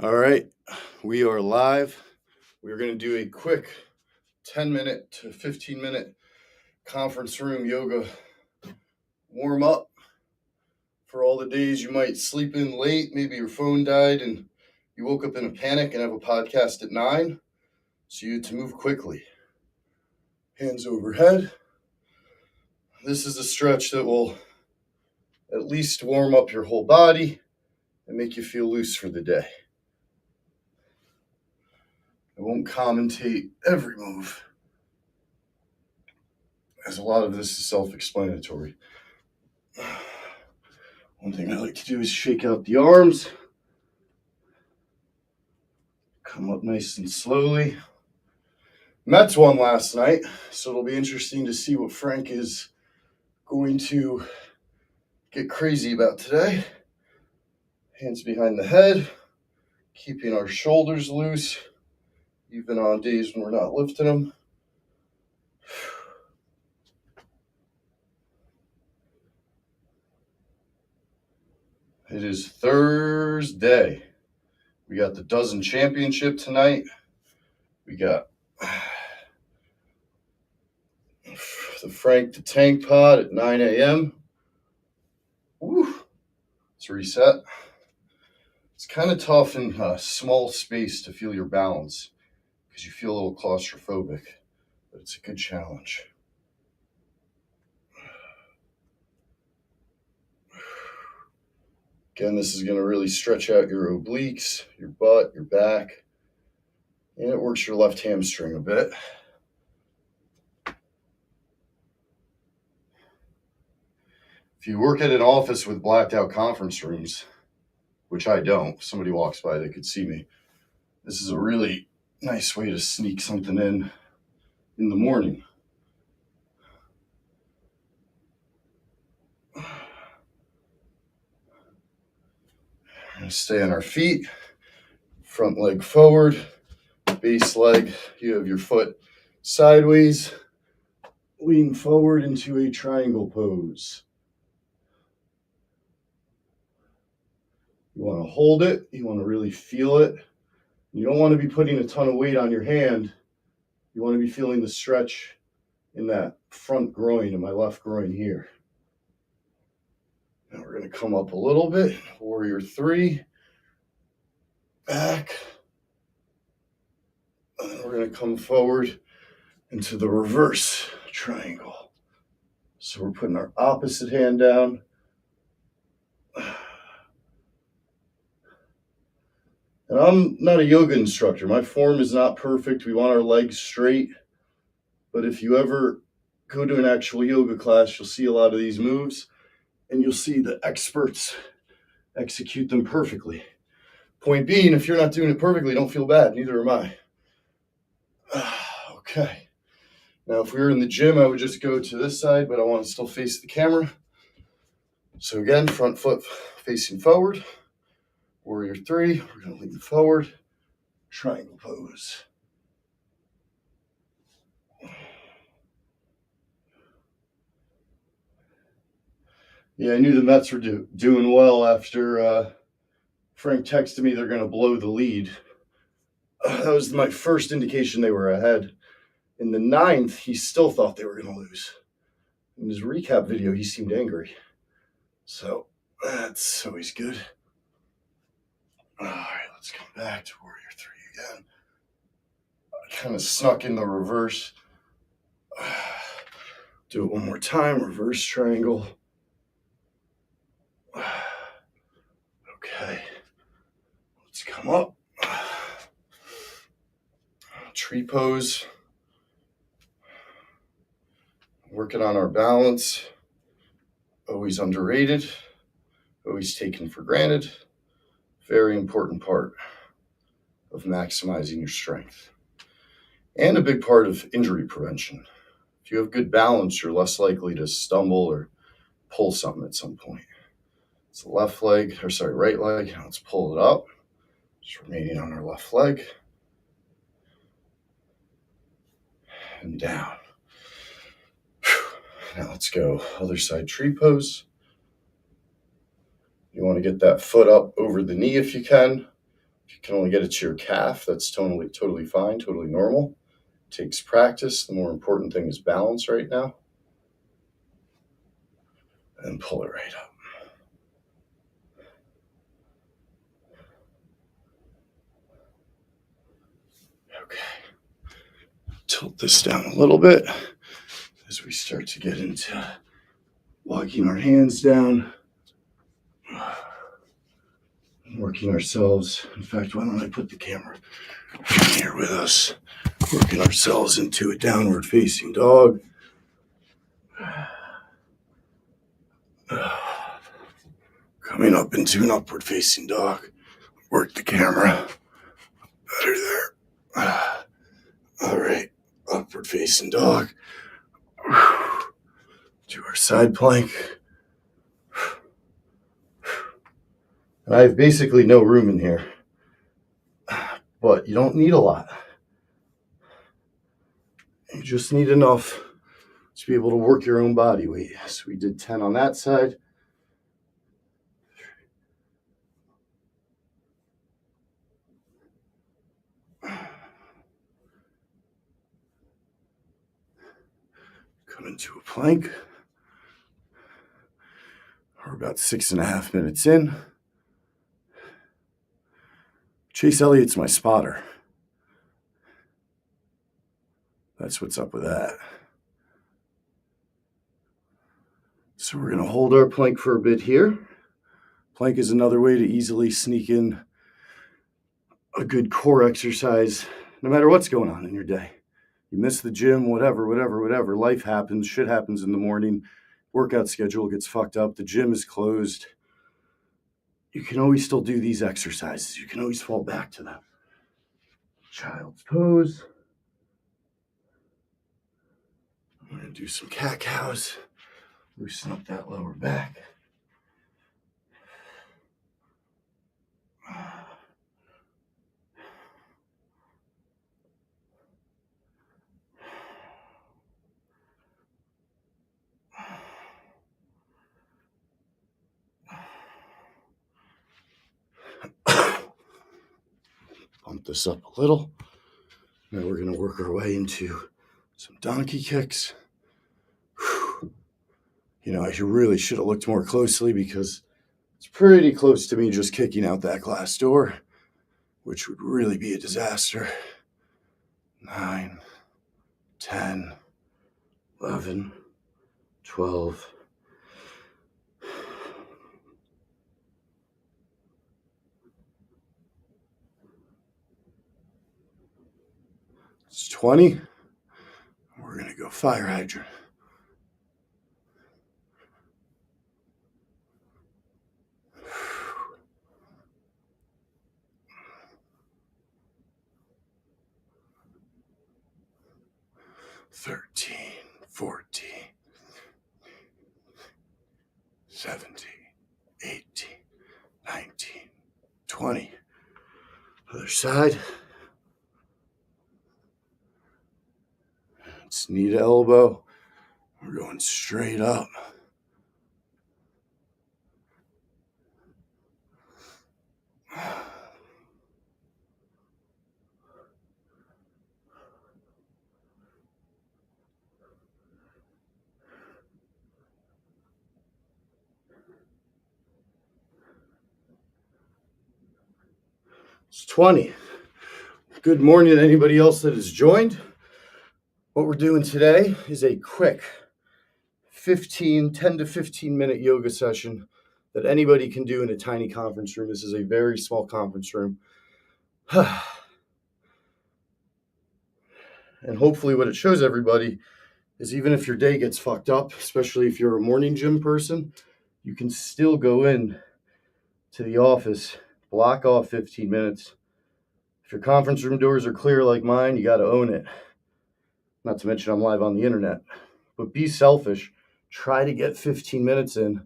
All right, we are live. We're going to do a quick 10-minute to 15-minute conference room yoga warm up for all the days you might sleep in late. Maybe your phone died and you woke up in a panic and have a podcast at 9. So you had to move quickly. Hands overhead. This is a stretch that will at least warm up your whole body and make you feel loose for the day. I won't commentate every move, as a lot of this is self-explanatory. One thing I like to do is shake out the arms. Come up nice and slowly. Mets won last night, so it'll be interesting to see what Frank is going to get crazy about today. Hands behind the head, keeping our shoulders loose, even on days when we're not lifting them. It is Thursday. We got the Dozen Championship tonight. We got the Frank the Tank Pod at 9 a.m. Woo! Let's reset. It's kind of tough in a small space to feel your balance because you feel a little claustrophobic, but it's a good challenge. Again, this is going to really stretch out your obliques, your butt, your back, and it works your left hamstring a bit. If you work at an office with blacked out conference rooms, which I don't, if somebody walks by, they could see me. This is a really nice way to sneak something in the morning. We're going to stay on our feet, front leg forward, base leg. You have your foot sideways, lean forward into a triangle pose. You want to hold it. You want to really feel it. You don't want to be putting a ton of weight on your hand. You want to be feeling the stretch in that front groin, in my left groin here. Now we're going to come up a little bit. Warrior 3. Back. And then we're going to come forward into the reverse triangle. So we're putting our opposite hand down. And I'm not a yoga instructor. My form is not perfect. We want our legs straight. But if you ever go to an actual yoga class, you'll see a lot of these moves, and you'll see the experts execute them perfectly. Point being, if you're not doing it perfectly, don't feel bad. Neither am I. Okay. Now, if we were in the gym, I would just go to this side, but I want to still face the camera. So again, front foot facing forward. Warrior 3, we're going to lean forward, triangle pose. Yeah, I knew the Mets were doing well after Frank texted me they're going to blow the lead. That was my first indication they were ahead. In the 9th, he still thought they were going to lose. In his recap video, he seemed angry. So that's always good. All right, let's come back to Warrior 3 again. I kind of snuck in the reverse. Do it one more time. Reverse triangle. Okay. Let's come up. Tree pose. Working on our balance. Always underrated. Always taken for granted. Very important part of maximizing your strength. And a big part of injury prevention. If you have good balance, you're less likely to stumble or pull something at some point. It's the right leg. Now let's pull it up. Just remaining on our left leg. And down. Now let's go other side tree pose. You want to get that foot up over the knee if you can. If you can only get it to your calf, that's totally fine, totally normal. It takes practice. The more important thing is balance right now. And pull it right up. Okay. Tilt this down a little bit as we start to get into walking our hands down, working ourselves. In fact, why don't I put the camera here with us, working ourselves into a downward facing dog. Coming up into an upward facing dog. Work the camera. Better there. All right. Upward facing dog. Do our side plank. And I have basically no room in here, but you don't need a lot. You just need enough to be able to work your own body weight. So we did 10 on that side. Come into a plank. We're about 6.5 minutes in. Chase Elliott's my spotter. That's what's up with that. So we're going to hold our plank for a bit here. Plank is another way to easily sneak in a good core exercise, no matter what's going on in your day. You miss the gym, whatever. Life happens, shit happens in the morning. Workout schedule gets fucked up. The gym is closed. You can always still do these exercises. You can always fall back to them. Child's pose. I'm going to do some cat cows. Loosen up that lower back. Pump this up a little. Now we're going to work our way into some donkey kicks. You know, I really should have looked more closely because it's pretty close to me just kicking out that glass door, which would really be a disaster. 9, 10, 11, 12. It's 20. We're going to go fire hydrant. "13, 14, 17, 18, 19, 20. Other side. It's knee to elbow. We're going straight up. It's 20. Good morning to anybody else that has joined. What we're doing today is a quick 10 to 15 minute yoga session that anybody can do in a tiny conference room. This is a very small conference room. And hopefully what it shows everybody is even if your day gets fucked up, especially if you're a morning gym person, you can still go in to the office, block off 15 minutes. If your conference room doors are clear like mine, you got to own it. Not to mention I'm live on the internet. But be selfish. Try to get 15 minutes in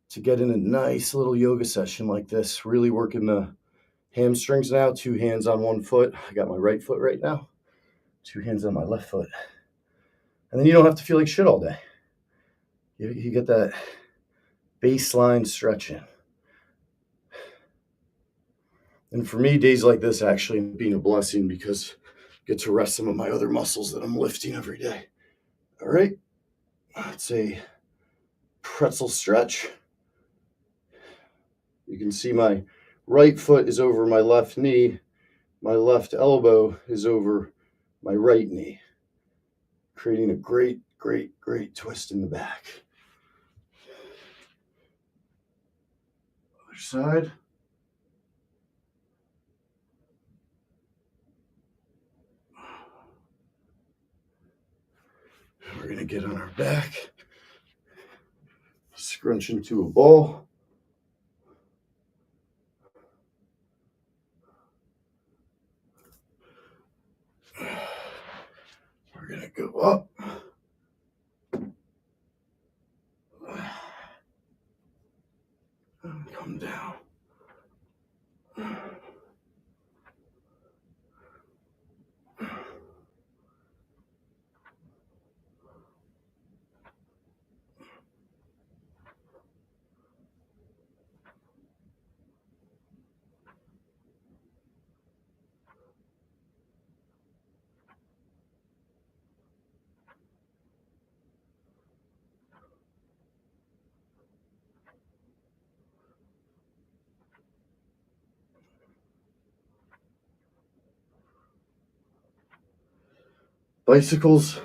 to get in a nice little yoga session like this. Really working the hamstrings now. 2 hands on 1 foot. I got my right foot right now. 2 hands on my left foot. And then you don't have to feel like shit all day. You get that baseline stretching. And for me, days like this actually end up being a blessing because I get to rest some of my other muscles that I'm lifting every day. All right, it's a pretzel stretch. You can see my right foot is over my left knee. My left elbow is over my right knee, creating a great, great, great twist in the back. Other side. We're going to get on our back, scrunch into a ball. We're going to go up. And come down. Bicycles,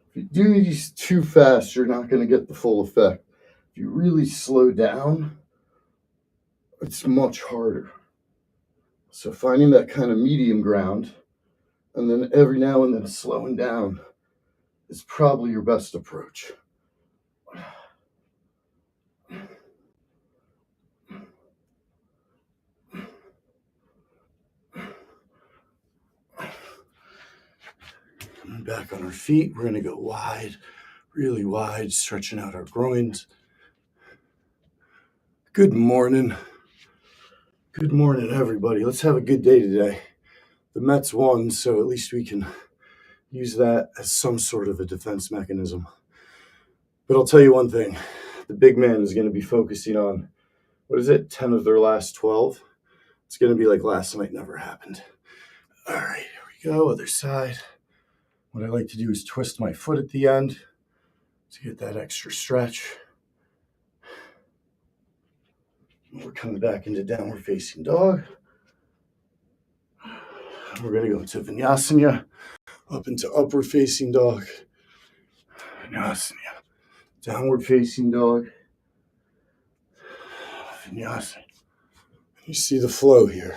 if you do these too fast, you're not going to get the full effect. If you really slow down, it's much harder. So finding that kind of medium ground, and then every now and then slowing down, is probably your best approach. Coming back on our feet, we're going to go wide, really wide, stretching out our groins. Good morning. Good morning, everybody. Let's have a good day today. The Mets won, so at least we can use that as some sort of a defense mechanism. But I'll tell you one thing. The big man is going to be focusing on, 10 of their last 12? It's going to be like last night never happened. All right, here we go, other side. What I like to do is twist my foot at the end to get that extra stretch. We're coming back into downward facing dog. We're going to go into Vinyasana, up into upward facing dog. Vinyasana, downward facing dog. Vinyasana. You see the flow here.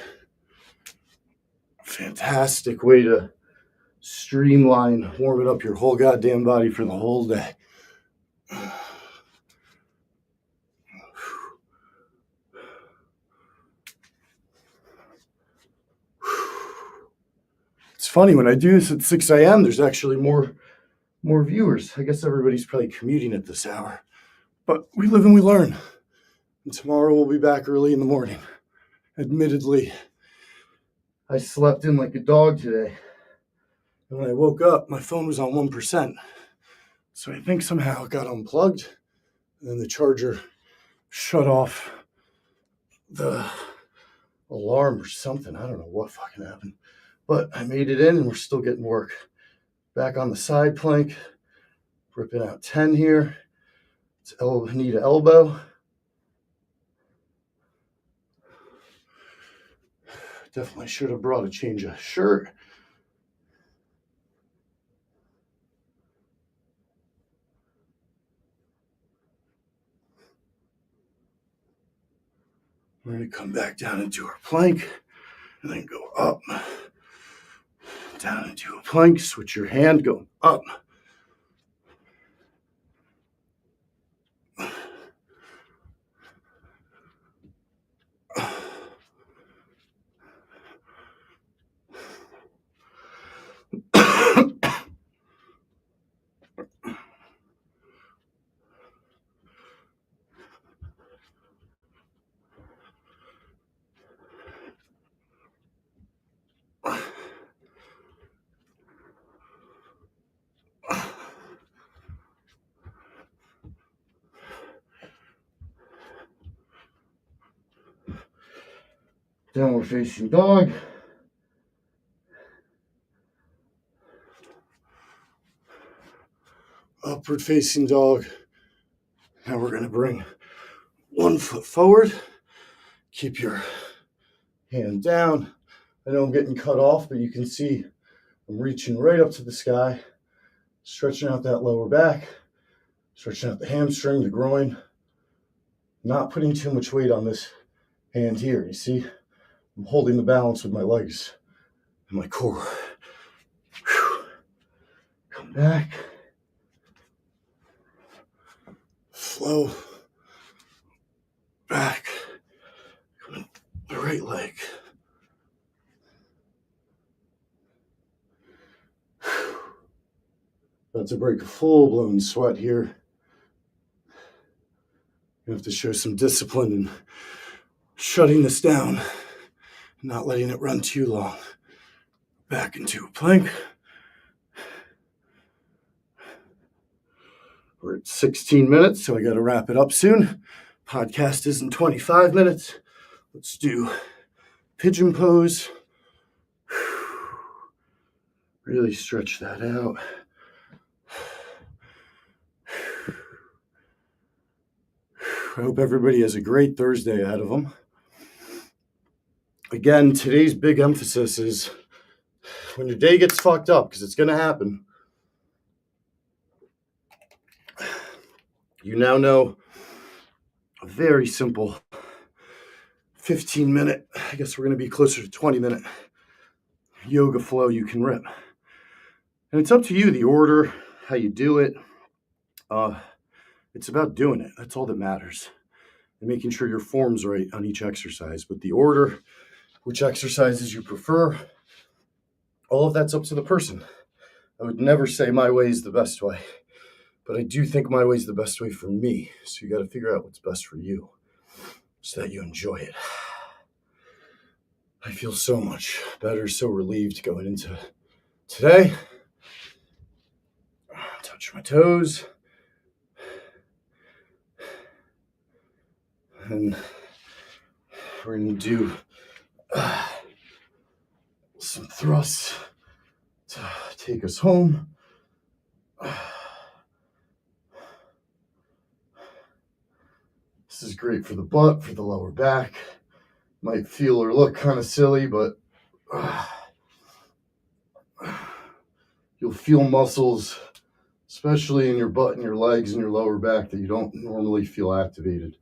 Fantastic way to streamline, warming up your whole goddamn body for the whole day. It's funny, when I do this at 6 a.m., there's actually more viewers. I guess everybody's probably commuting at this hour. But we live and we learn. And tomorrow we'll be back early in the morning. Admittedly, I slept in like a dog today. And when I woke up, my phone was on 1%. So I think somehow it got unplugged. And then the charger shut off the alarm or something. I don't know what fucking happened. But I made it in and we're still getting work. Back on the side plank. Ripping out 10 here. It's knee to elbow. Definitely should have brought a change of shirt. We're going to come back down into our plank and then go up, down into a plank. Switch your hand, go up. Downward facing dog. Upward facing dog. Now we're going to bring 1 foot forward. Keep your hand down. I know I'm getting cut off, but you can see I'm reaching right up to the sky, stretching out that lower back, stretching out the hamstring, the groin, not putting too much weight on this hand here. You see, I'm holding the balance with my legs and my core. Whew. Come back. Flow back. The right leg. About to break a full-blown sweat here. You have to show some discipline in shutting this down, not letting it run too long. Back into a plank. We're at 16 minutes, so I got to wrap it up soon. Podcast is in 25 minutes. Let's do pigeon pose. Really stretch that out. I hope everybody has a great Thursday ahead of them. Again, today's big emphasis is when your day gets fucked up, because it's going to happen, you now know a very simple 15-minute, I guess we're going to be closer to 20-minute yoga flow you can rip. And it's up to you, the order, how you do it. It's about doing it. That's all that matters. And making sure your form's right on each exercise. But the order, which exercises you prefer, all of that's up to the person. I would never say my way is the best way. But I do think my way is the best way for me. So you got to figure out what's best for you so that you enjoy it. I feel so much better, so relieved going into today. Touch my toes. And we're going to do some thrusts to take us home. This is great for the butt, for the lower back. Might feel or look kind of silly, but you'll feel muscles, especially in your butt and your legs and your lower back, that you don't normally feel activated.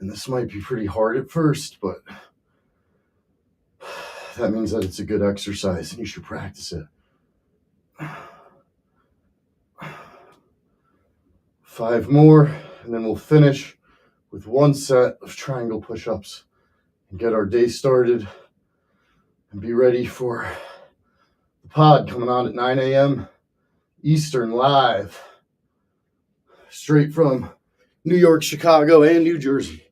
And this might be pretty hard at first, but that means that it's a good exercise and you should practice it. 5 more, and then we'll finish with 1 set of triangle push-ups and get our day started and be ready for the pod coming on at 9 a.m. Eastern live, straight from New York, Chicago, and New Jersey.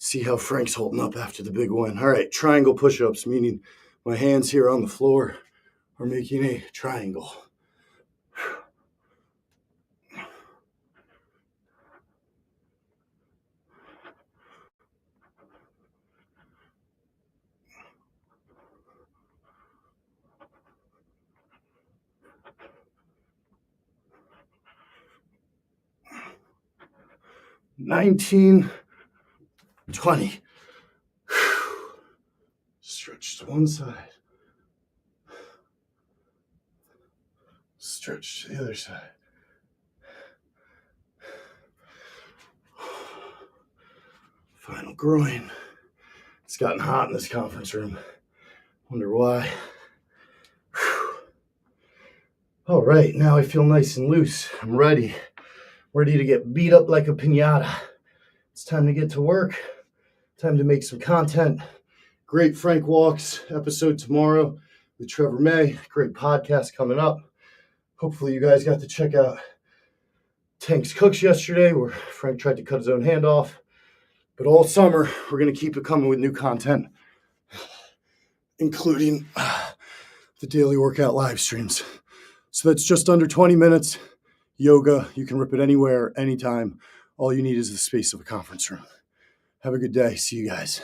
See how Frank's holding up after the big win. All right, triangle push-ups, meaning my hands here on the floor are making a triangle. $19, $20. Stretch to one side. Stretch to the other side. Final groin. It's gotten hot in this conference room. Wonder why. All right, now I feel nice and loose. I'm ready to get beat up like a piñata. It's time to get to work. Time to make some content. Great Frank Walks episode tomorrow with Trevor May. Great podcast coming up. Hopefully you guys got to check out Tank's Cooks yesterday, where Frank tried to cut his own hand off. But all summer, we're going to keep it coming with new content, including the daily workout live streams. So that's just under 20 minutes. Yoga, you can rip it anywhere, anytime. All you need is the space of a conference room. Have a good day. See you guys.